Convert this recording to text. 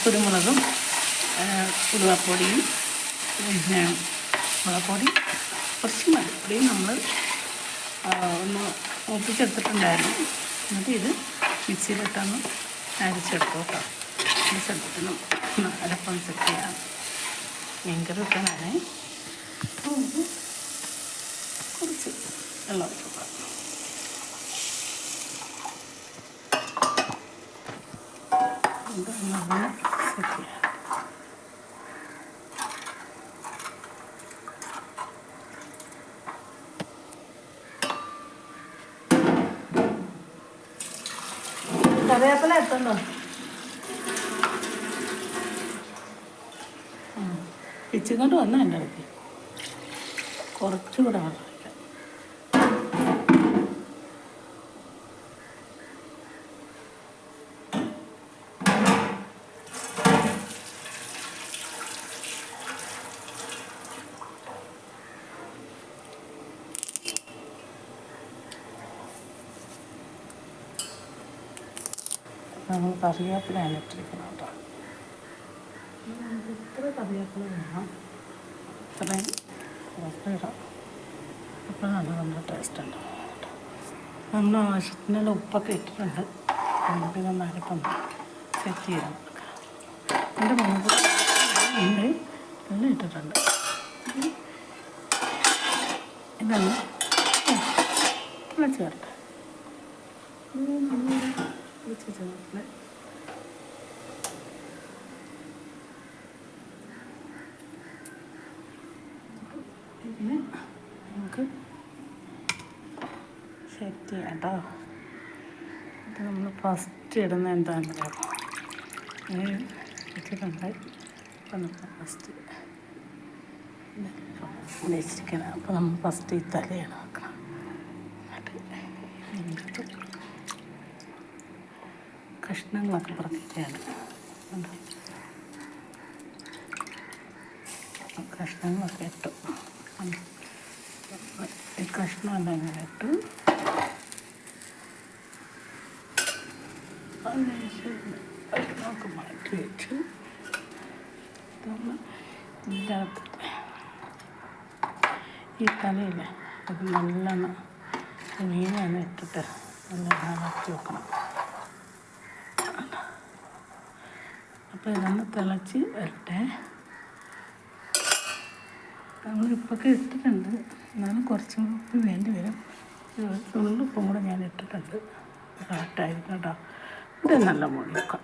കുരുമുളകും ഉലുവപ്പൊടിയും പിന്നെ മുളകുപൊടി കുറച്ച് മല്ലിപ്പൊടിയും നമ്മൾ ഒന്ന് മൂപ്പിച്ചെടുത്തിട്ടുണ്ടായിരുന്നു. എന്നിട്ട് ഇത് മിക്സിയിലിട്ടൊന്ന് അരച്ചെടുക്കും കേട്ടോ. അരച്ചെടുത്തിട്ട് അരപ്പം സെറ്റ് ചെയ്യാം. മീൻകറി വെക്കാനാണ്. കുറച്ച് വെള്ളം ഒഴിക്കുക. നന്നായി സെറ്റ് ചെയ്യാം. കറിവേപ്പില എത്തുണ്ടോ? പിച്ചിക്കൊണ്ട് വന്നാൽ എൻ്റെ അടുത്ത് കുറച്ചുകൂടെ വെള്ളം ഒഴിക്കാം. നമ്മൾ കറിവേപ്പിലാണ് ഇട്ടിരിക്കണം കേട്ടോ. ഇത്ര കറിവേപ്പില വേണം, ഇത്രയും ഇടാം. അപ്പോഴാണ് നമ്മുടെ ടേസ്റ്റ് ഉണ്ടാവും കേട്ടോ. നമ്മൾ ആവശ്യത്തിനുള്ള ഉപ്പൊക്കെ ഇട്ടിട്ടുണ്ട്. നമുക്കിതൊന്ന് അരപ്പം സെറ്റ് ചെയ്യാൻ നോക്കാം. എൻ്റെ മുളക് ഉണ്ട്, എല്ലാം ഇട്ടിട്ടുണ്ട്. ഇതാണ് ചേർത്ത് ചേർത്ത് പിന്നെ നമുക്ക് സെറ്റ് ചെയ്യാം കേട്ടോ. ഇത് നമ്മൾ ഫസ്റ്റ് ഇടുന്ന എന്താണെന്ന് പറയാം. വെച്ചിട്ടുണ്ട്. അപ്പം നമ്മൾ ഫസ്റ്റ് വെച്ചിരിക്കണം. അപ്പോൾ നമ്മൾ ഫസ്റ്റ് ഈ തലയാണ് വെക്കണം. എന്നിട്ട് കഷ്ണങ്ങളൊക്കെ പറഞ്ഞിട്ടാണ് കഷ്ണങ്ങളൊക്കെ ഇട്ടു. ഈ കഷ്ണമെല്ലാം ഇങ്ങനെ ഇട്ടു. കഷ്ണമൊക്കെ മാറ്റി വെച്ചു. ഇതിൻ്റെ അകത്ത് ഈ തലയില്ല, അത് നല്ലോണം മീനൊന്ന് ഇട്ടിട്ട് നല്ലോണം ഇളക്കി വെക്കണം. അപ്പോൾ ഇതൊന്ന് തിളച്ച് വരട്ടെ. നമ്മളിപ്പൊക്കെ ഇട്ടിട്ടുണ്ട്, എന്നാലും കുറച്ച് ഉപ്പ് വേണ്ടി വരും. ഉള്ളിപ്പം കൂടെ ഞാൻ ഇട്ടിട്ടുണ്ട്. കറക്റ്റായിരിക്കും കേട്ടോ. ഇത് നല്ല മൂടി വെക്കാം.